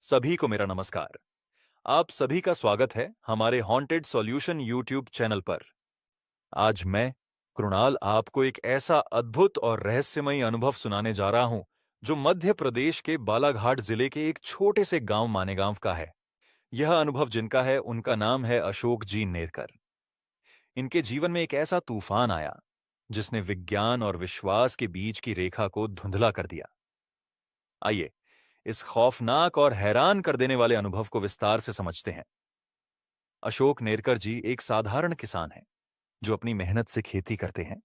सभी को मेरा नमस्कार। आप सभी का स्वागत है हमारे हॉन्टेड सॉल्यूशन यूट्यूब चैनल पर। आज मैं कृणाल आपको एक ऐसा अद्भुत और रहस्यमयी अनुभव सुनाने जा रहा हूं जो मध्य प्रदेश के बालाघाट जिले के एक छोटे से गांव मानेगांव का है। यह अनुभव जिनका है उनका नाम है अशोक जी नेरकर। इनके जीवन में एक ऐसा तूफान आया जिसने विज्ञान और विश्वास के बीच की रेखा को धुंधला कर दिया। आइए इस खौफनाक और हैरान कर देने वाले अनुभव को विस्तार से समझते हैं। अशोक नेरकर जी एक साधारण किसान हैं जो अपनी मेहनत से खेती करते हैं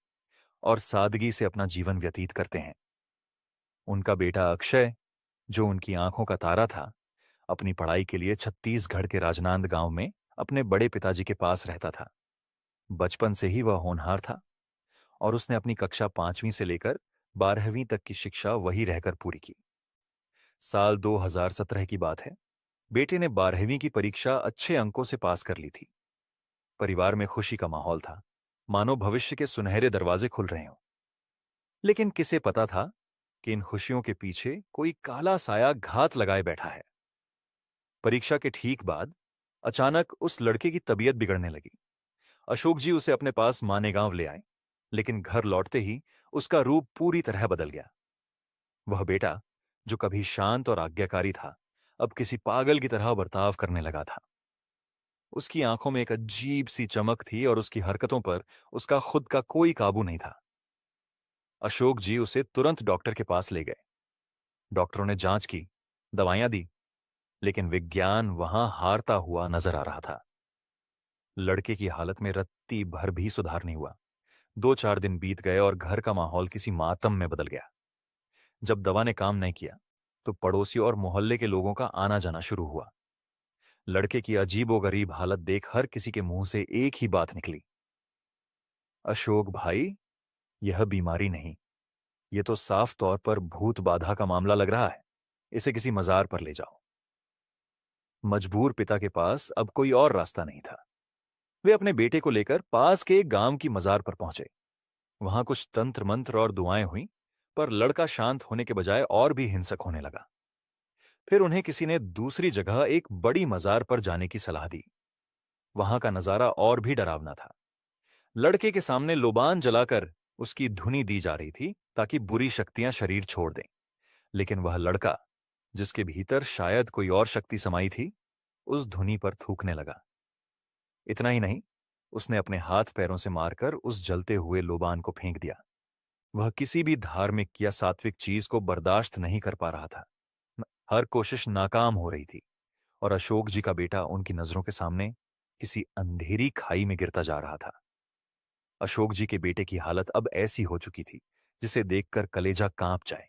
और सादगी से अपना जीवन व्यतीत करते हैं। उनका बेटा अक्षय, जो उनकी आंखों का तारा था, अपनी पढ़ाई के लिए छत्तीसगढ़ के राजनांद गांव में अपने बड़े पिताजी के पास रहता था। बचपन से ही वह होनहार था और उसने अपनी कक्षा 5वीं से लेकर 12वीं तक की शिक्षा वहीं रहकर पूरी की। साल 2017 की बात है। बेटे ने 12वीं की परीक्षा अच्छे अंकों से पास कर ली थी। परिवार में खुशी का माहौल था, मानो भविष्य के सुनहरे दरवाजे खुल रहे हों। लेकिन किसे पता था कि इन खुशियों के पीछे कोई काला साया घात लगाए बैठा है। परीक्षा के ठीक बाद अचानक उस लड़के की तबीयत बिगड़ने लगी। अशोक जी उसे अपने पास मानेगांव ले आए, लेकिन घर लौटते ही उसका रूप पूरी तरह बदल गया। वह बेटा, जो कभी शांत और आज्ञाकारी था, अब किसी पागल की तरह बर्ताव करने लगा था। उसकी आंखों में एक अजीब सी चमक थी और उसकी हरकतों पर उसका खुद का कोई काबू नहीं था। अशोक जी उसे तुरंत डॉक्टर के पास ले गए। डॉक्टरों ने जांच की, दवाइयां दी, लेकिन विज्ञान वहां हारता हुआ नजर आ रहा था। लड़के की हालत में रत्ती भर भी सुधार नहीं हुआ। 2-4 दिन बीत गए और घर का माहौल किसी मातम में बदल गया। जब दवा ने काम नहीं किया, तो पड़ोसियों और मोहल्ले के लोगों का आना जाना शुरू हुआ। लड़के की अजीबोगरीब हालत देख हर किसी के मुंह से एक ही बात निकली, अशोक भाई, यह बीमारी नहीं, यह तो साफ तौर पर भूत बाधा का मामला लग रहा है। इसे किसी मजार पर ले जाओ। मजबूर पिता के पास अब कोई और रास्ता नहीं था। वे अपने बेटे को लेकर पास के एक गांव की मजार पर पहुंचे। वहां कुछ तंत्र मंत्र और दुआएं हुई, पर लड़का शांत होने के बजाय और भी हिंसक होने लगा। फिर उन्हें किसी ने दूसरी जगह एक बड़ी मजार पर जाने की सलाह दी। वहां का नजारा और भी डरावना था। लड़के के सामने लोबान जलाकर उसकी धुनी दी जा रही थी ताकि बुरी शक्तियां शरीर छोड़ दें। लेकिन वह लड़का, जिसके भीतर शायद कोई और शक्ति समाई थी, उस धुनी पर थूकने लगा। इतना ही नहीं, उसने अपने हाथ पैरों से मारकर उस जलते हुए लोबान को फेंक दिया। वह किसी भी धार्मिक या सात्विक चीज को बर्दाश्त नहीं कर पा रहा था। हर कोशिश नाकाम हो रही थी और अशोक जी का बेटा उनकी नजरों के सामने किसी अंधेरी खाई में गिरता जा रहा था। अशोक जी के बेटे की हालत अब ऐसी हो चुकी थी जिसे देखकर कलेजा कांप जाए।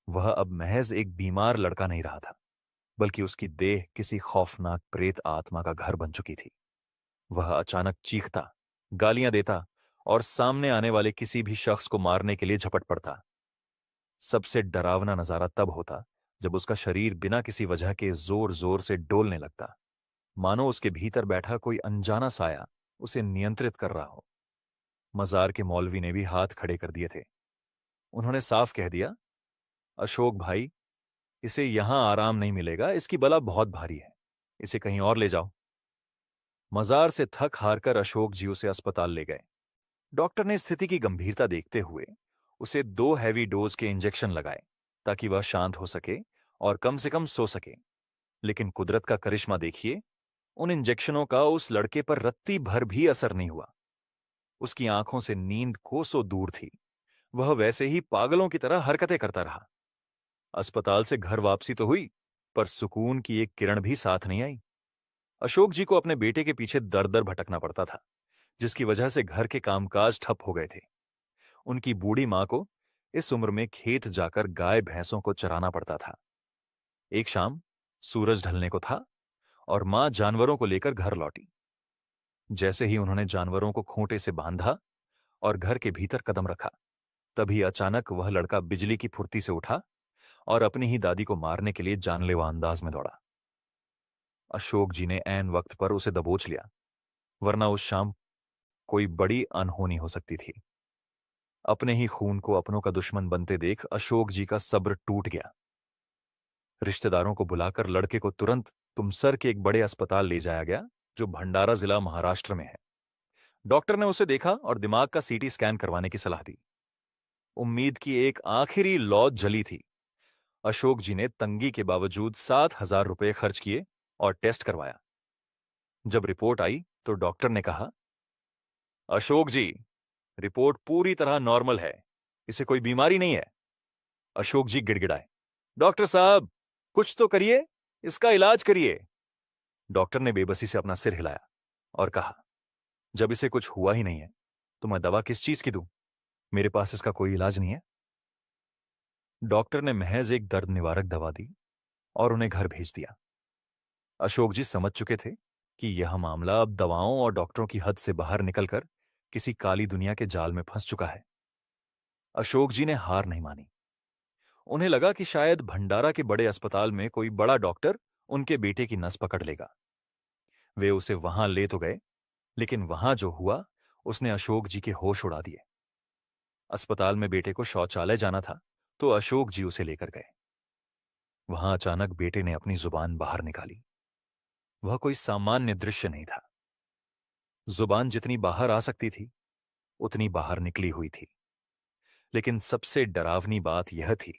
वह अब महज एक बीमार लड़का नहीं रहा था, बल्कि उसकी देह किसी खौफनाक प्रेत आत्मा का घर बन चुकी थी। वह अचानक चीखता, गालियां देता और सामने आने वाले किसी भी शख्स को मारने के लिए झपट पड़ता। सबसे डरावना नजारा तब होता जब उसका शरीर बिना किसी वजह के जोर जोर से डोलने लगता, मानो उसके भीतर बैठा कोई अनजाना साया उसे नियंत्रित कर रहा हो। मजार के मौलवी ने भी हाथ खड़े कर दिए थे। उन्होंने साफ कह दिया, अशोक भाई, इसे यहां आराम नहीं मिलेगा, इसकी बला बहुत भारी है, इसे कहीं और ले जाओ। मजार से थक हार कर अशोक जी उसे अस्पताल ले गए। डॉक्टर ने स्थिति की गंभीरता देखते हुए उसे 2 हैवी डोज के इंजेक्शन लगाए ताकि वह शांत हो सके और कम से कम सो सके। लेकिन कुदरत का करिश्मा देखिए, उन इंजेक्शनों का उस लड़के पर रत्ती भर भी असर नहीं हुआ। उसकी आंखों से नींद कोसों दूर थी। वह वैसे ही पागलों की तरह हरकतें करता रहा। अस्पताल से घर वापसी तो हुई, पर सुकून की एक किरण भी साथ नहीं आई। अशोक जी को अपने बेटे के पीछे दर दर भटकना पड़ता था, जिसकी वजह से घर के कामकाज ठप हो गए थे। उनकी बूढ़ी मां को इस उम्र में खेत जाकर गाय भैंसों को चराना पड़ता था। एक शाम सूरज ढलने को था और मां जानवरों को लेकर घर लौटी। जैसे ही उन्होंने जानवरों को खूंटे से बांधा और घर के भीतर कदम रखा, तभी अचानक वह लड़का बिजली की फुर्ती से उठा और अपनी ही दादी को मारने के लिए जानलेवा अंदाज में दौड़ा। अशोक जी ने ऐन वक्त पर उसे दबोच लिया, वरना उस शाम कोई बड़ी अनहोनी हो सकती थी। अपने ही खून को अपनों का दुश्मन बनते देख अशोक जी का सब्र टूट गया। रिश्तेदारों को बुलाकर लड़के को तुरंत तुमसर के एक बड़े अस्पताल ले जाया गया, जो भंडारा जिला महाराष्ट्र में है। डॉक्टर ने उसे देखा और दिमाग का सीटी स्कैन करवाने की सलाह दी। उम्मीद की एक आखिरी लौ जली थी। अशोक जी ने तंगी के बावजूद 7,000 रुपए खर्च किए और टेस्ट करवाया। जब रिपोर्ट आई तो डॉक्टर ने कहा, अशोक जी, रिपोर्ट पूरी तरह नॉर्मल है, इसे कोई बीमारी नहीं है। अशोक जी गिड़गिड़ाए, डॉक्टर साहब, कुछ तो करिए, इसका इलाज करिए। डॉक्टर ने बेबसी से अपना सिर हिलाया और कहा, जब इसे कुछ हुआ ही नहीं है तो मैं दवा किस चीज की दूं? मेरे पास इसका कोई इलाज नहीं है। डॉक्टर ने महज एक दर्द निवारक दवा दी और उन्हें घर भेज दिया। अशोक जी समझ चुके थे कि यह मामला अब दवाओं और डॉक्टरों की हद से बाहर निकलकर किसी काली दुनिया के जाल में फंस चुका है। अशोक जी ने हार नहीं मानी। उन्हें लगा कि शायद भंडारा के बड़े अस्पताल में कोई बड़ा डॉक्टर उनके बेटे की नस पकड़ लेगा। वे उसे वहां ले तो गए, लेकिन वहां जो हुआ उसने अशोक जी के होश उड़ा दिए। अस्पताल में बेटे को शौचालय जाना था तो अशोक जी उसे लेकर गए। वहां अचानक बेटे ने अपनी जुबान बाहर निकाली। वह कोई सामान्य दृश्य नहीं था। जुबान जितनी बाहर आ सकती थी उतनी बाहर निकली हुई थी। लेकिन सबसे डरावनी बात यह थी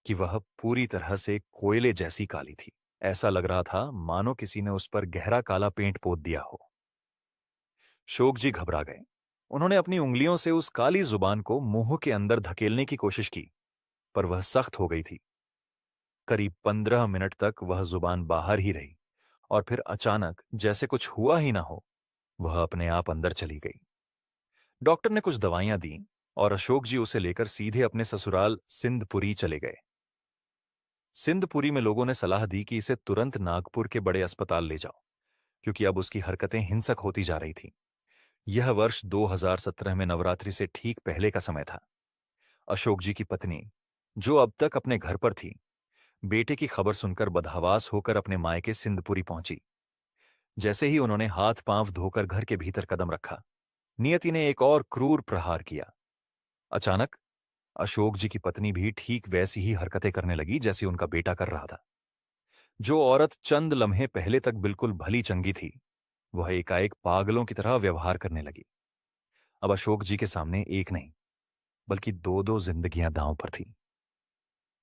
कि वह पूरी तरह से कोयले जैसी काली थी। ऐसा लग रहा था मानो किसी ने उस पर गहरा काला पेंट पोत दिया हो। अशोक जी घबरा गए। उन्होंने अपनी उंगलियों से उस काली जुबान को मुंह के अंदर धकेलने की कोशिश की, पर वह सख्त हो गई थी। करीब 15 मिनट तक वह जुबान बाहर ही रही और फिर अचानक, जैसे कुछ हुआ ही ना हो, वह अपने आप अंदर चली गई। डॉक्टर ने कुछ दवाइयां दी और अशोक जी उसे लेकर सीधे अपने ससुराल सिंधपुरी चले गए। सिंधपुरी में लोगों ने सलाह दी कि इसे तुरंत नागपुर के बड़े अस्पताल ले जाओ, क्योंकि अब उसकी हरकतें हिंसक होती जा रही थीं। यह वर्ष 2017 में नवरात्रि से ठीक पहले का समय था। अशोक जी की पत्नी, जो अब तक अपने घर पर थी, बेटे की खबर सुनकर बदहवास होकर अपने मायके सिंधपुरी पहुंची। जैसे ही उन्होंने हाथ पांव धोकर घर के भीतर कदम रखा, नियति ने एक और क्रूर प्रहार किया। अचानक अशोक जी की पत्नी भी ठीक वैसी ही हरकतें करने लगी जैसी उनका बेटा कर रहा था। जो औरत चंद लम्हे पहले तक बिल्कुल भली चंगी थी, वह एकाएक पागलों की तरह व्यवहार करने लगी। अब अशोक जी के सामने एक नहीं, बल्कि दो दो जिंदगियां दांव पर थीं।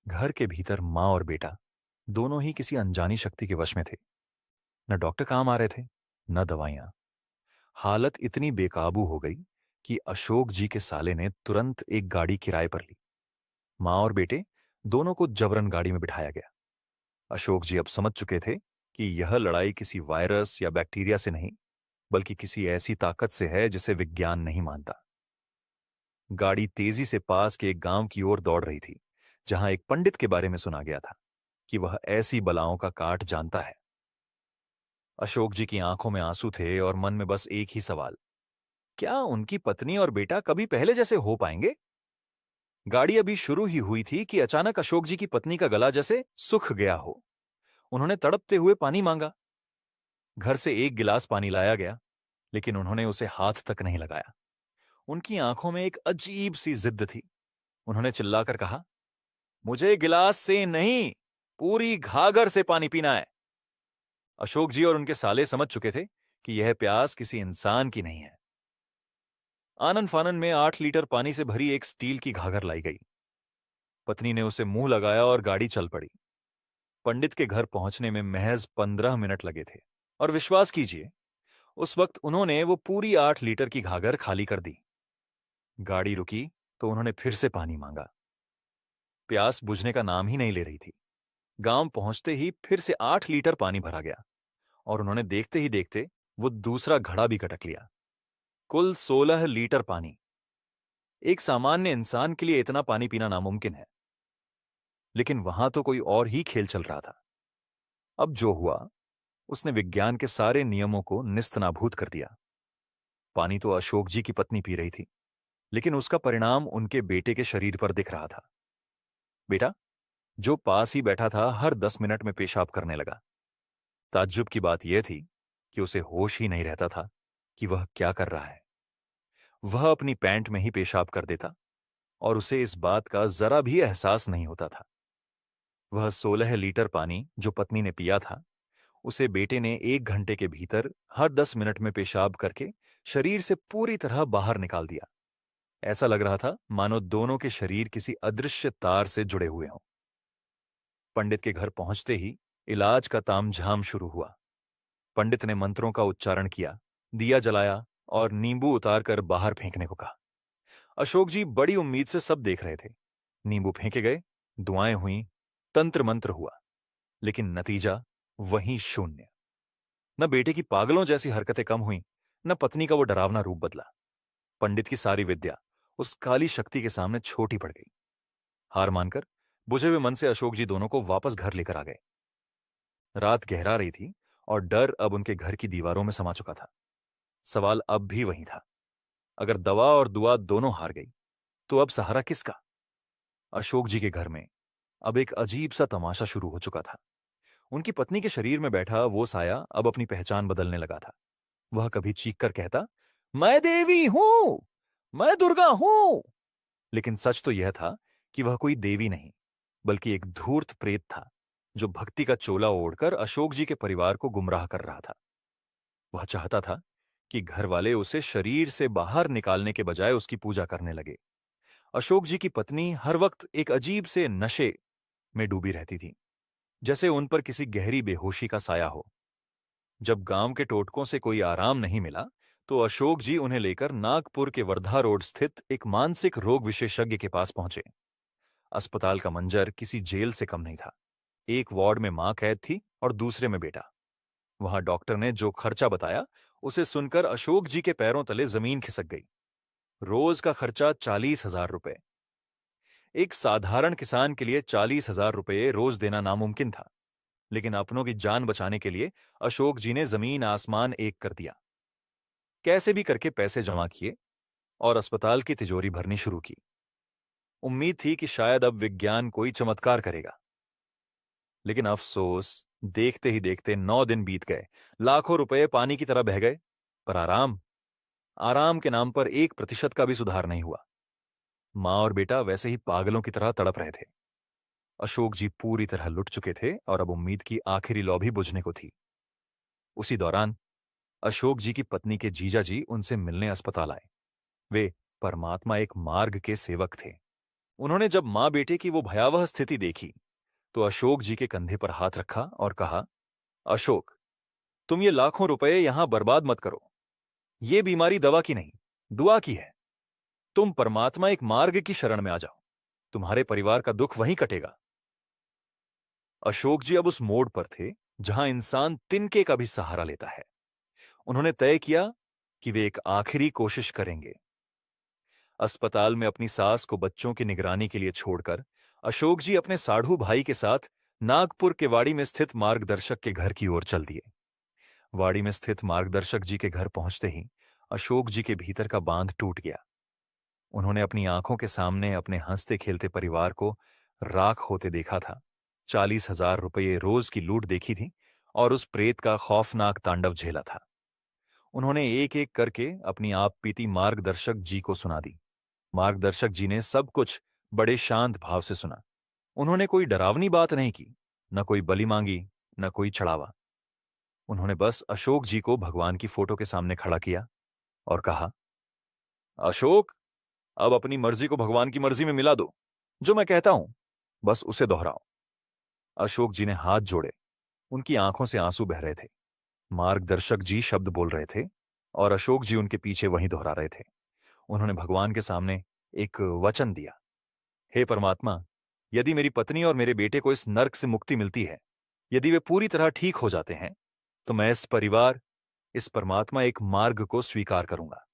घर के भीतर मां और बेटा दोनों ही किसी अनजानी शक्ति के वश में थे। न डॉक्टर काम आ रहे थे, न दवाइयां। हालत इतनी बेकाबू हो गई कि अशोक जी के साले ने तुरंत एक गाड़ी किराए पर ली। मां और बेटे दोनों को जबरन गाड़ी में बिठाया गया। अशोक जी अब समझ चुके थे कि यह लड़ाई किसी वायरस या बैक्टीरिया से नहीं, बल्कि किसी ऐसी ताकत से है जिसे विज्ञान नहीं मानता। गाड़ी तेजी से पास के एक गांव की ओर दौड़ रही थी, जहां एक पंडित के बारे में सुना गया था कि वह ऐसी बलाओं का काट जानता है। अशोक जी की आंखों में आंसू थे और मन में बस एक ही सवाल, क्या उनकी पत्नी और बेटा कभी पहले जैसे हो पाएंगे? गाड़ी अभी शुरू ही हुई थी कि अचानक अशोक जी की पत्नी का गला जैसे सूख गया हो। उन्होंने तड़पते हुए पानी मांगा। घर से एक गिलास पानी लाया गया, लेकिन उन्होंने उसे हाथ तक नहीं लगाया। उनकी आंखों में एक अजीब सी जिद्द थी। उन्होंने चिल्लाकर कहा, मुझे गिलास से नहीं, पूरी घाघर से पानी पीना है। अशोक जी और उनके साले समझ चुके थे कि यह प्यास किसी इंसान की नहीं है। आनन फानन में 8 लीटर पानी से भरी एक स्टील की घाघर लाई गई। पत्नी ने उसे मुंह लगाया और गाड़ी चल पड़ी। पंडित के घर पहुंचने में महज 15 मिनट लगे थे, और विश्वास कीजिए, उस वक्त उन्होंने वो पूरी 8 लीटर की घाघर खाली कर दी। गाड़ी रुकी तो उन्होंने फिर से पानी मांगा। प्यास बुझने का नाम ही नहीं ले रही थी। गांव पहुंचते ही फिर से 8 लीटर पानी भरा गया, और उन्होंने देखते ही देखते वो दूसरा घड़ा भी कटक लिया। कुल 16 लीटर पानी। एक सामान्य इंसान के लिए इतना पानी पीना नामुमकिन है, लेकिन वहां तो कोई और ही खेल चल रहा था। अब जो हुआ उसने विज्ञान के सारे नियमों को निस्तनाभूत कर दिया। पानी तो अशोक जी की पत्नी पी रही थी, लेकिन उसका परिणाम उनके बेटे के शरीर पर दिख रहा था। बेटा, जो पास ही बैठा था, हर 10 मिनट में पेशाब करने लगा। ताज्जुब की बात यह थी कि उसे होश ही नहीं रहता था कि वह क्या कर रहा है। वह अपनी पैंट में ही पेशाब कर देता और उसे इस बात का जरा भी एहसास नहीं होता था। वह 16 लीटर पानी जो पत्नी ने पिया था, उसे बेटे ने 1 घंटे के भीतर हर 10 मिनट में पेशाब करके शरीर से पूरी तरह बाहर निकाल दिया। ऐसा लग रहा था मानो दोनों के शरीर किसी अदृश्य तार से जुड़े हुए हों। पंडित के घर पहुंचते ही इलाज का तामझाम शुरू हुआ। पंडित ने मंत्रों का उच्चारण किया, दिया जलाया और नींबू उतारकर बाहर फेंकने को कहा। अशोक जी बड़ी उम्मीद से सब देख रहे थे। नींबू फेंके गए, दुआएं हुईं, तंत्र मंत्र हुआ, लेकिन नतीजा वहीं शून्य। न बेटे की पागलों जैसी हरकतें कम हुईं, न पत्नी का वो डरावना रूप बदला। पंडित की सारी विद्या उस काली शक्ति के सामने छोटी पड़ गई। हार मानकर बुझे हुए मन से अशोक जी दोनों को वापस घर लेकर आ गए। रात गहरा रही थी और डर अब उनके घर की दीवारों में समा चुका था। सवाल अब भी वही था, अगर दवा और दुआ दोनों हार गई तो अब सहारा किसका? अशोक जी के घर में अब एक अजीब सा तमाशा शुरू हो चुका था। उनकी पत्नी के शरीर में बैठा वो साया अब अपनी पहचान बदलने लगा था। वह कभी चीख कर कहता, मैं देवी हूं, मैं दुर्गा हूं। लेकिन सच तो यह था कि वह कोई देवी नहीं, बल्कि एक धूर्त प्रेत था जो भक्ति का चोला ओढ़कर अशोक जी के परिवार को गुमराह कर रहा था। वह चाहता था कि घर वाले उसे शरीर से बाहर निकालने के बजाय उसकी पूजा करने लगे। अशोक जी की पत्नी हर वक्त एक अजीब से नशे में डूबी रहती थी, जैसे उन पर किसी गहरी बेहोशी का साया हो। जब गांव के टोटकों से कोई आराम नहीं मिला, तो अशोक जी उन्हें लेकर नागपुर के वर्धा रोड स्थित एक मानसिक रोग विशेषज्ञ के पास पहुंचे। अस्पताल का मंजर किसी जेल से कम नहीं था। एक वार्ड में मां कैद थी और दूसरे में बेटा। वहां डॉक्टर ने जो खर्चा बताया, उसे सुनकर अशोक जी के पैरों तले जमीन खिसक गई। रोज का खर्चा 40,000 रुपए। एक साधारण किसान के लिए 40,000 रुपए रोज देना नामुमकिन था, लेकिन अपनों की जान बचाने के लिए अशोक जी ने जमीन आसमान एक कर दिया। कैसे भी करके पैसे जमा किए और अस्पताल की तिजोरी भरनी शुरू की। उम्मीद थी कि शायद अब विज्ञान कोई चमत्कार करेगा, लेकिन अफसोस, देखते ही देखते 9 दिन बीत गए। लाखों रुपए पानी की तरह बह गए, पर आराम आराम के नाम पर 1% का भी सुधार नहीं हुआ। मां और बेटा वैसे ही पागलों की तरह तड़प रहे थे। अशोक जी पूरी तरह लुट चुके थे और अब उम्मीद की आखिरी लौ भी बुझने को थी। उसी दौरान अशोक जी की पत्नी के जीजा जी उनसे मिलने अस्पताल आए। वे परमात्मा एक मार्ग के सेवक थे। उन्होंने जब मां बेटे की वो भयावह स्थिति देखी, तो अशोक जी के कंधे पर हाथ रखा और कहा, अशोक, तुम ये लाखों रुपए यहां बर्बाद मत करो। ये बीमारी दवा की नहीं, दुआ की है। तुम परमात्मा एक मार्ग की शरण में आ जाओ, तुम्हारे परिवार का दुख वहीं कटेगा। अशोक जी अब उस मोड़ पर थे जहां इंसान तिनके का भी सहारा लेता है। उन्होंने तय किया कि वे एक आखिरी कोशिश करेंगे। अस्पताल में अपनी सास को बच्चों की निगरानी के लिए छोड़कर अशोक जी अपने साढ़ू भाई के साथ नागपुर के वाड़ी में स्थित मार्गदर्शक के घर की ओर चल दिए। वाड़ी में स्थित मार्गदर्शक जी के घर पहुंचते ही अशोक जी के भीतर का बांध टूट गया। उन्होंने अपनी आंखों के सामने अपने हंसते खेलते परिवार को राख होते देखा था। 40,000 रुपये रोज की लूट देखी थी और उस प्रेत का खौफनाक तांडव झेला था। उन्होंने एक एक करके अपनी आप बीती मार्गदर्शक जी को सुना दी। मार्गदर्शक जी ने सब कुछ बड़े शांत भाव से सुना। उन्होंने कोई डरावनी बात नहीं की, न कोई बलि मांगी, न कोई चढ़ावा। उन्होंने बस अशोक जी को भगवान की फोटो के सामने खड़ा किया और कहा, अशोक, अब अपनी मर्जी को भगवान की मर्जी में मिला दो। जो मैं कहता हूं बस उसे दोहराओ। अशोक जी ने हाथ जोड़े। उनकी आंखों से आंसू बह रहे थे। मार्गदर्शक जी शब्द बोल रहे थे और अशोक जी उनके पीछे वहीं दोहरा रहे थे। उन्होंने भगवान के सामने एक वचन दिया, हे परमात्मा, यदि मेरी पत्नी और मेरे बेटे को इस नर्क से मुक्ति मिलती है, यदि वे पूरी तरह ठीक हो जाते हैं, तो मैं इस परिवार, इस परमात्मा एक मार्ग को स्वीकार करूंगा।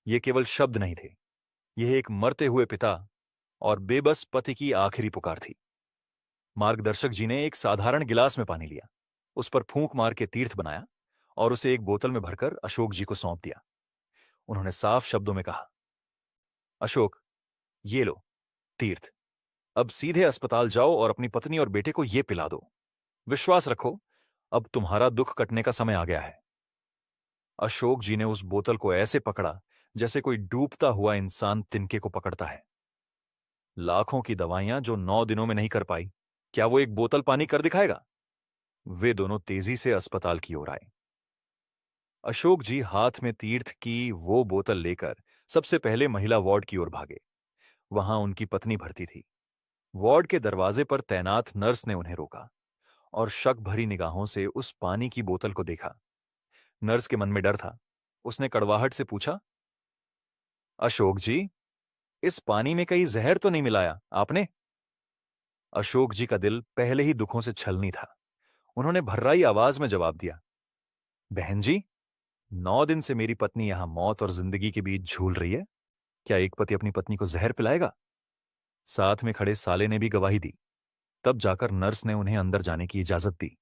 ये केवल शब्द नहीं थे, यह एक मरते हुए पिता और बेबस पति की आखिरी पुकार थी। मार्गदर्शक जी ने एक साधारण गिलास में पानी लिया, उस पर फूंक मार के तीर्थ बनाया और उसे एक बोतल में भरकर अशोक जी को सौंप दिया। उन्होंने साफ शब्दों में कहा, अशोक, ये लो तीर्थ। अब सीधे अस्पताल जाओ और अपनी पत्नी और बेटे को ये पिला दो। विश्वास रखो, अब तुम्हारा दुख कटने का समय आ गया है। अशोक जी ने उस बोतल को ऐसे पकड़ा जैसे कोई डूबता हुआ इंसान तिनके को पकड़ता है। लाखों की दवाइयां जो 9 दिनों में नहीं कर पाई, क्या वो एक बोतल पानी कर दिखाएगा? वे दोनों तेजी से अस्पताल की ओर आए। अशोक जी हाथ में तीर्थ की वो बोतल लेकर सबसे पहले महिला वार्ड की ओर भागे। वहां उनकी पत्नी भर्ती थी। वार्ड के दरवाजे पर तैनात नर्स ने उन्हें रोका और शक भरी निगाहों से उस पानी की बोतल को देखा। नर्स के मन में डर था। उसने कड़वाहट से पूछा, अशोक जी, इस पानी में कहीं जहर तो नहीं मिलाया आपने? अशोक जी का दिल पहले ही दुखों से छलनी था। उन्होंने भर्राई आवाज में जवाब दिया, बहन जी, 9 दिन से मेरी पत्नी यहां मौत और जिंदगी के बीच झूल रही है। क्या एक पति अपनी पत्नी को जहर पिलाएगा? साथ में खड़े साले ने भी गवाही दी। तब जाकर नर्स ने उन्हें अंदर जाने की इजाजत दी।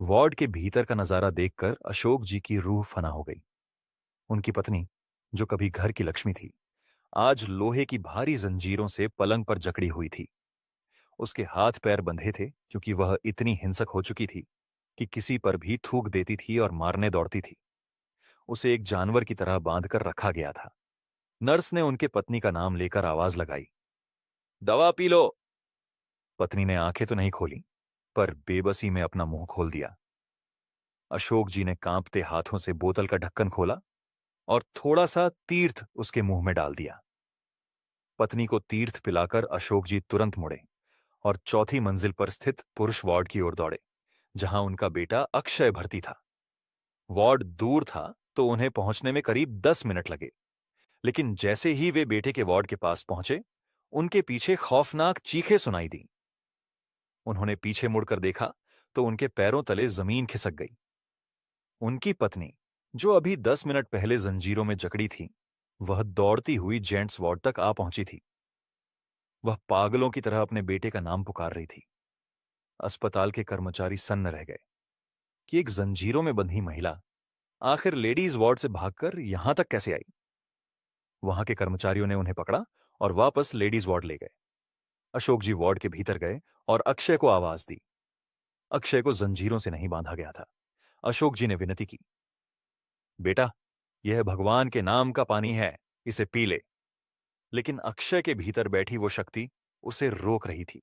वार्ड के भीतर का नजारा देखकर अशोक जी की रूह फना हो गई। उनकी पत्नी, जो कभी घर की लक्ष्मी थी, आज लोहे की भारी जंजीरों से पलंग पर जकड़ी हुई थी। उसके हाथ पैर बंधे थे क्योंकि वह इतनी हिंसक हो चुकी थी कि किसी पर भी थूक देती थी और मारने दौड़ती थी। उसे एक जानवर की तरह बांधकर रखा गया था। नर्स ने उनके पत्नी का नाम लेकर आवाज लगाई, दवा पी लो। पत्नी ने आंखें तो नहीं खोली, पर बेबसी में अपना मुंह खोल दिया। अशोक जी ने कांपते हाथों से बोतल का ढक्कन खोला और थोड़ा सा तीर्थ उसके मुंह में डाल दिया। पत्नी को तीर्थ पिलाकर अशोक जी तुरंत मुड़े और चौथी मंजिल पर स्थित पुरुष वार्ड की ओर दौड़े, जहां उनका बेटा अक्षय भर्ती था। वार्ड दूर था तो उन्हें पहुंचने में करीब 10 मिनट लगे, लेकिन जैसे ही वे बेटे के वार्ड के पास पहुंचे, उनके पीछे खौफनाक चीखें सुनाई दी। उन्होंने पीछे मुड़कर देखा तो उनके पैरों तले जमीन खिसक गई। उनकी पत्नी, जो अभी 10 मिनट पहले जंजीरों में जकड़ी थी, वह दौड़ती हुई जेंट्स वार्ड तक आ पहुंची थी। वह पागलों की तरह अपने बेटे का नाम पुकार रही थी। अस्पताल के कर्मचारी सन्न रह गए कि एक जंजीरों में बंधी महिला आखिर लेडीज वार्ड से भागकर यहां तक कैसे आई। वहां के कर्मचारियों ने उन्हें पकड़ा और वापस लेडीज वार्ड ले गए। अशोक जी वार्ड के भीतर गए और अक्षय को आवाज दी। अक्षय को जंजीरों से नहीं बांधा गया था। अशोक जी ने विनती की, बेटा, यह भगवान के नाम का पानी है, इसे पी ले। लेकिन अक्षय के भीतर बैठी वो शक्ति उसे रोक रही थी।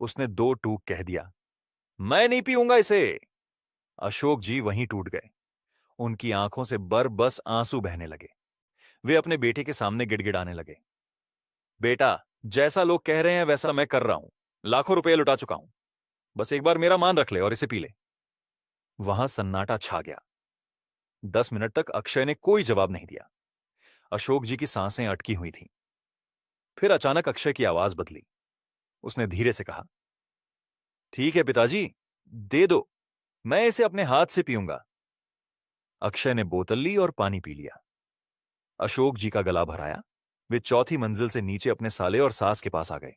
उसने दो टूक कह दिया, मैं नहीं पीऊंगा इसे। अशोक जी वहीं टूट गए। उनकी आंखों से बरबस आंसू बहने लगे। वे अपने बेटे के सामने गिड़गिड़ाने लगे, बेटा, जैसा लोग कह रहे हैं वैसा मैं कर रहा हूं। लाखों रुपए लुटा चुका हूं। बस एक बार मेरा मान रख ले और इसे पी ले। वहां सन्नाटा छा गया। 10 मिनट तक अक्षय ने कोई जवाब नहीं दिया। अशोक जी की सांसें अटकी हुई थीं। फिर अचानक अक्षय की आवाज बदली। उसने धीरे से कहा, ठीक है पिताजी, दे दो, मैं इसे अपने हाथ से पीऊंगा। अक्षय ने बोतल ली और पानी पी लिया। अशोक जी का गला भराया। वे चौथी मंजिल से नीचे अपने साले और सास के पास आ गए।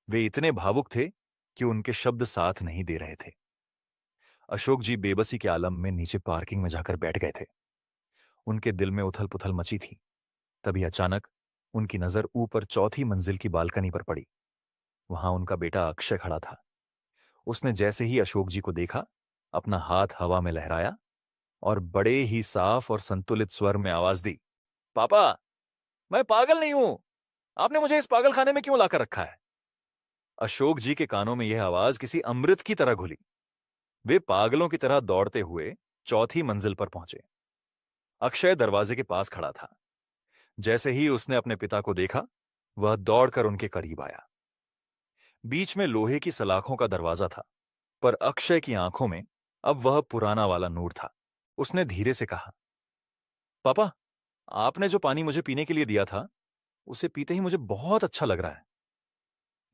वे इतने भावुक थे कि उनके शब्द साथ नहीं दे रहे थे। अशोक जी बेबसी के आलम में नीचे पार्किंग में जाकर बैठ गए थे। उनके दिल में उथल पुथल मची थी। तभी अचानक उनकी नजर ऊपर चौथी मंजिल की बालकनी पर पड़ी। वहां उनका बेटा अक्षय खड़ा था। उसने जैसे ही अशोक जी को देखा, अपना हाथ हवा में लहराया और बड़े ही साफ और संतुलित स्वर में आवाज दी, पापा, मैं पागल नहीं हूं। आपने मुझे इस पागल खाने में क्यों लाकर रखा है? अशोक जी के कानों में यह आवाज किसी अमृत की तरह घुली। वे पागलों की तरह दौड़ते हुए चौथी मंजिल पर पहुंचे। अक्षय दरवाजे के पास खड़ा था। जैसे ही उसने अपने पिता को देखा, वह दौड़कर उनके करीब आया। बीच में लोहे की सलाखों का दरवाजा था, पर अक्षय की आंखों में अब वह पुराना वाला नूर था। उसने धीरे से कहा, पापा, आपने जो पानी मुझे पीने के लिए दिया था, उसे पीते ही मुझे बहुत अच्छा लग रहा है।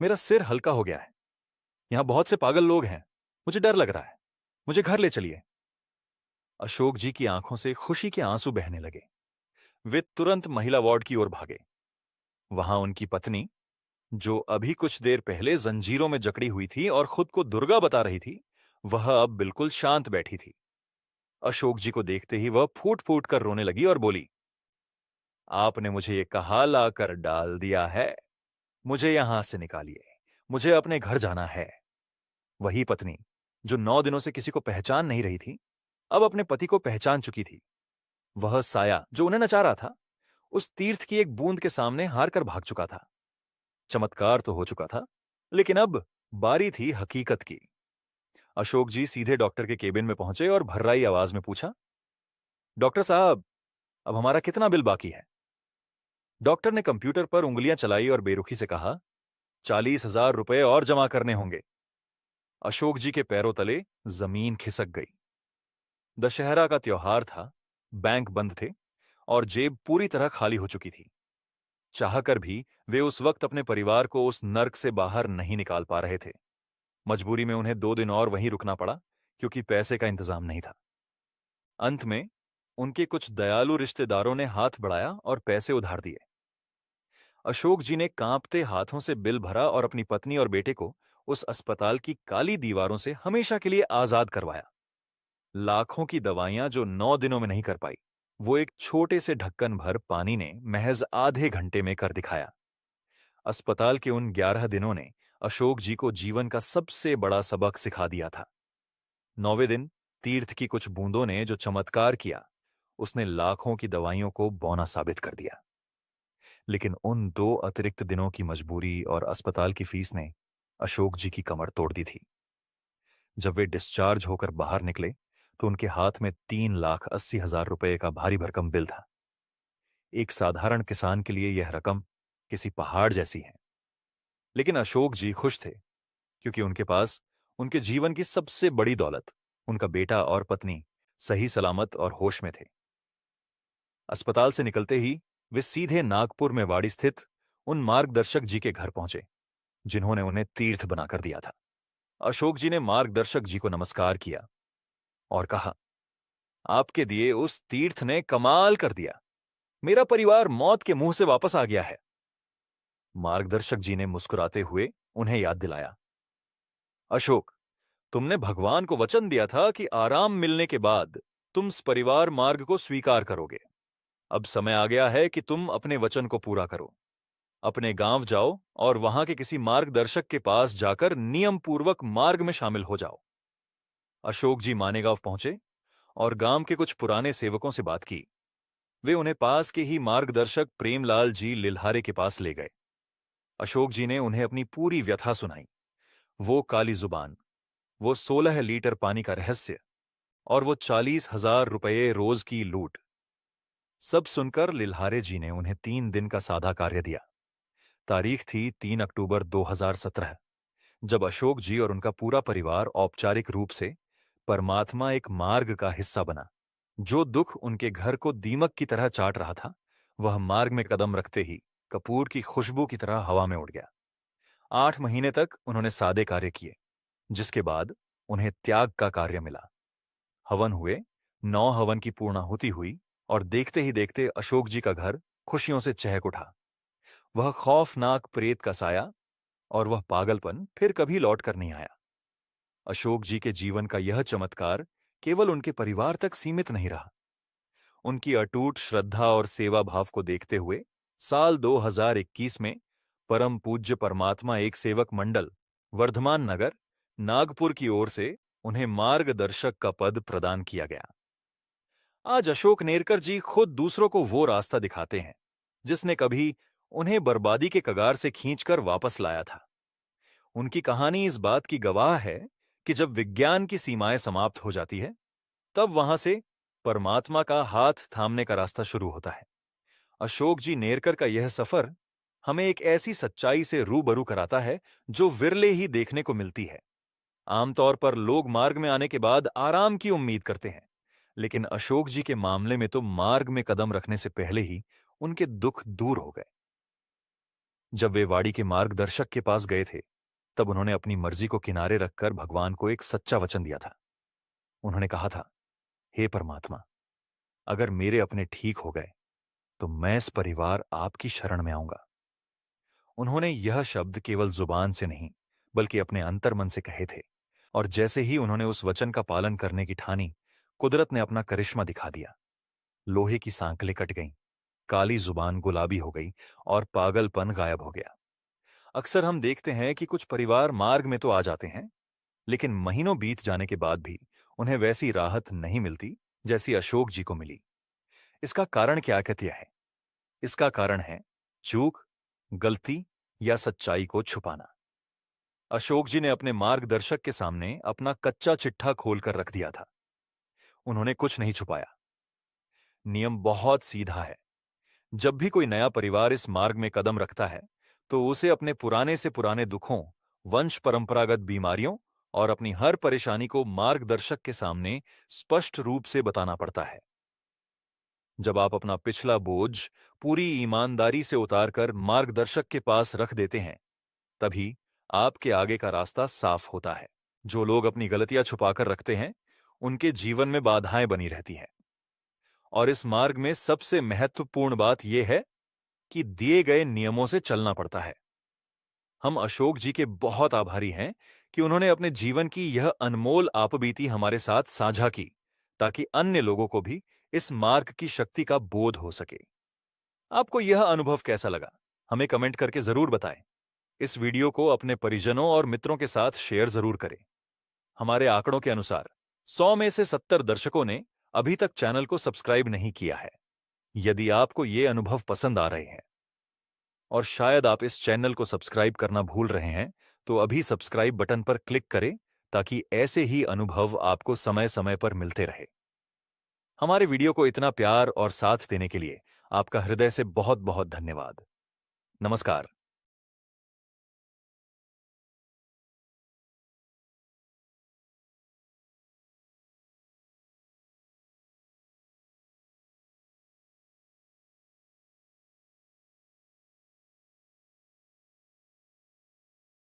मेरा सिर हल्का हो गया है। यहां बहुत से पागल लोग हैं। मुझे डर लग रहा है। मुझे घर ले चलिए। अशोक जी की आंखों से खुशी के आंसू बहने लगे। वे तुरंत महिला वार्ड की ओर भागे। वहां उनकी पत्नी, जो अभी कुछ देर पहले जंजीरों में जकड़ी हुई थी और खुद को दुर्गा बता रही थी, वह अब बिल्कुल शांत बैठी थी। अशोक जी को देखते ही वह फूट फूट कर रोने लगी और बोली, आपने मुझे ये कहा लाकर डाल दिया है। मुझे यहां से निकालिए। मुझे अपने घर जाना है। वही पत्नी, जो 9 दिनों से किसी को पहचान नहीं रही थी, अब अपने पति को पहचान चुकी थी। वह साया जो उन्हें नचा रहा था, उस तीर्थ की एक बूंद के सामने हार कर भाग चुका था। चमत्कार तो हो चुका था, लेकिन अब बारी थी हकीकत की। अशोक जी सीधे डॉक्टर के केबिन में पहुंचे और भर्राई आवाज में पूछा, डॉक्टर साहब, अब हमारा कितना बिल बाकी है? डॉक्टर ने कंप्यूटर पर उंगलियां चलाई और बेरुखी से कहा, 40,000 रुपए और जमा करने होंगे। अशोक जी के पैरों तले जमीन खिसक गई। दशहरा का त्योहार था, बैंक बंद थे और जेब पूरी तरह खाली हो चुकी थी। चाहकर भी वे उस वक्त अपने परिवार को उस नर्क से बाहर नहीं निकाल पा रहे थे। मजबूरी में उन्हें 2 दिन और वहीं रुकना पड़ा, क्योंकि पैसे का इंतजाम नहीं था। अंत में उनके कुछ दयालु रिश्तेदारों ने हाथ बढ़ाया और पैसे उधार दिए। अशोक जी ने कांपते हाथों से बिल भरा और अपनी पत्नी और बेटे को उस अस्पताल की काली दीवारों से हमेशा के लिए आजाद करवाया। लाखों की दवाइयां जो 9 दिनों में नहीं कर पाई, वो एक छोटे से ढक्कन भर पानी ने महज आधे घंटे में कर दिखाया। अस्पताल के उन 11 दिनों ने अशोक जी को जीवन का सबसे बड़ा सबक सिखा दिया था। 9वें दिन तीर्थ की कुछ बूंदों ने जो चमत्कार किया, उसने लाखों की दवाइयों को बौना साबित कर दिया। लेकिन उन 2 अतिरिक्त दिनों की मजबूरी और अस्पताल की फीस ने अशोक जी की कमर तोड़ दी थी। जब वे डिस्चार्ज होकर बाहर निकले तो उनके हाथ में 3,80,000 रुपए का भारी भरकम बिल था। एक साधारण किसान के लिए यह रकम किसी पहाड़ जैसी है। लेकिन अशोक जी खुश थे, क्योंकि उनके पास उनके जीवन की सबसे बड़ी दौलत, उनका बेटा और पत्नी, सही सलामत और होश में थे। अस्पताल से निकलते ही वे सीधे नागपुर में वाड़ी स्थित उन मार्गदर्शक जी के घर पहुंचे, जिन्होंने उन्हें तीर्थ बनाकर दिया था। अशोक जी ने मार्गदर्शक जी को नमस्कार किया और कहा, आपके दिए उस तीर्थ ने कमाल कर दिया। मेरा परिवार मौत के मुंह से वापस आ गया है। मार्गदर्शक जी ने मुस्कुराते हुए उन्हें याद दिलाया, अशोक, तुमने भगवान को वचन दिया था कि आराम मिलने के बाद तुम परिवार मार्ग को स्वीकार करोगे। अब समय आ गया है कि तुम अपने वचन को पूरा करो। अपने गांव जाओ और वहां के किसी मार्गदर्शक के पास जाकर नियम पूर्वक मार्ग में शामिल हो जाओ। अशोक जी मानेगांव पहुंचे और गांव के कुछ पुराने सेवकों से बात की। वे उन्हें पास के ही मार्गदर्शक प्रेमलाल जी लिल्हारे के पास ले गए। अशोक जी ने उन्हें अपनी पूरी व्यथा सुनाई। वो काली जुबान, वो 16 लीटर पानी का रहस्य और वो 40,000 रुपये रोज की लूट। सब सुनकर लिल्हारे जी ने उन्हें 3 दिन का सादा कार्य दिया। तारीख थी 3 अक्टूबर 2017, जब अशोक जी और उनका पूरा परिवार औपचारिक रूप से परमात्मा एक मार्ग का हिस्सा बना। जो दुख उनके घर को दीमक की तरह चाट रहा था, वह मार्ग में कदम रखते ही कपूर की खुशबू की तरह हवा में उड़ गया। 8 महीने तक उन्होंने सादे कार्य किए, जिसके बाद उन्हें त्याग का कार्य मिला। हवन हुए, 9 हवन की पूर्णाहुति हुई और देखते ही देखते अशोक जी का घर खुशियों से चहक उठा। वह खौफनाक प्रेत का साया और वह पागलपन फिर कभी लौट कर नहीं आया। अशोक जी के जीवन का यह चमत्कार केवल उनके परिवार तक सीमित नहीं रहा। उनकी अटूट श्रद्धा और सेवा भाव को देखते हुए साल 2021 में परम पूज्य परमात्मा एक सेवक मंडल, वर्धमान नगर, नागपुर की ओर से उन्हें मार्गदर्शक का पद प्रदान किया गया। आज अशोक नेरकर जी खुद दूसरों को वो रास्ता दिखाते हैं जिसने कभी उन्हें बर्बादी के कगार से खींचकर वापस लाया था। उनकी कहानी इस बात की गवाह है कि जब विज्ञान की सीमाएं समाप्त हो जाती है, तब वहां से परमात्मा का हाथ थामने का रास्ता शुरू होता है। अशोक जी नेरकर का यह सफर हमें एक ऐसी सच्चाई से रूबरू कराता है जो विरले ही देखने को मिलती है। आमतौर पर लोग मार्ग में आने के बाद आराम की उम्मीद करते हैं, लेकिन अशोक जी के मामले में तो मार्ग में कदम रखने से पहले ही उनके दुख दूर हो गए। जब वे वाड़ी के मार्गदर्शक के पास गए थे, तब उन्होंने अपनी मर्जी को किनारे रखकर भगवान को एक सच्चा वचन दिया था। उन्होंने कहा था, हे परमात्मा, अगर मेरे अपने ठीक हो गए तो मैं इस परिवार आपकी शरण में आऊंगा। उन्होंने यह शब्द केवल जुबान से नहीं, बल्कि अपने अंतर्मन से कहे थे, और जैसे ही उन्होंने उस वचन का पालन करने की ठानी, कुदरत ने अपना करिश्मा दिखा दिया। लोहे की सांकलें कट गईं, काली जुबान गुलाबी हो गई और पागलपन गायब हो गया। अक्सर हम देखते हैं कि कुछ परिवार मार्ग में तो आ जाते हैं, लेकिन महीनों बीत जाने के बाद भी उन्हें वैसी राहत नहीं मिलती जैसी अशोक जी को मिली। इसका कारण क्या कहतिया है? इसका कारण है चूक, गलती या सच्चाई को छुपाना। अशोक जी ने अपने मार्गदर्शक के सामने अपना कच्चा चिट्ठा खोलकर रख दिया था। उन्होंने कुछ नहीं छुपाया। नियम बहुत सीधा है। जब भी कोई नया परिवार इस मार्ग में कदम रखता है, तो उसे अपने पुराने से पुराने दुखों, वंश परंपरागत बीमारियों और अपनी हर परेशानी को मार्गदर्शक के सामने स्पष्ट रूप से बताना पड़ता है। जब आप अपना पिछला बोझ पूरी ईमानदारी से उतारकर मार्गदर्शक के पास रख देते हैं, तभी आपके आगे का रास्ता साफ होता है। जो लोग अपनी गलतियां छुपाकर रखते हैं, उनके जीवन में बाधाएं बनी रहती हैं। और इस मार्ग में सबसे महत्वपूर्ण बात यह है कि दिए गए नियमों से चलना पड़ता है। हम अशोक जी के बहुत आभारी हैं कि उन्होंने अपने जीवन की यह अनमोल आपबीती हमारे साथ साझा की, ताकि अन्य लोगों को भी इस मार्ग की शक्ति का बोध हो सके। आपको यह अनुभव कैसा लगा? हमें कमेंट करके जरूर बताएं। इस वीडियो को अपने परिजनों और मित्रों के साथ शेयर जरूर करें। हमारे आंकड़ों के अनुसार 100 में से 70 दर्शकों ने अभी तक चैनल को सब्सक्राइब नहीं किया है। यदि आपको ये अनुभव पसंद आ रहे हैं और शायद आप इस चैनल को सब्सक्राइब करना भूल रहे हैं, तो अभी सब्सक्राइब बटन पर क्लिक करें ताकि ऐसे ही अनुभव आपको समय समय पर मिलते रहे। हमारे वीडियो को इतना प्यार और साथ देने के लिए आपका हृदय से बहुत बहुत धन्यवाद। नमस्कार।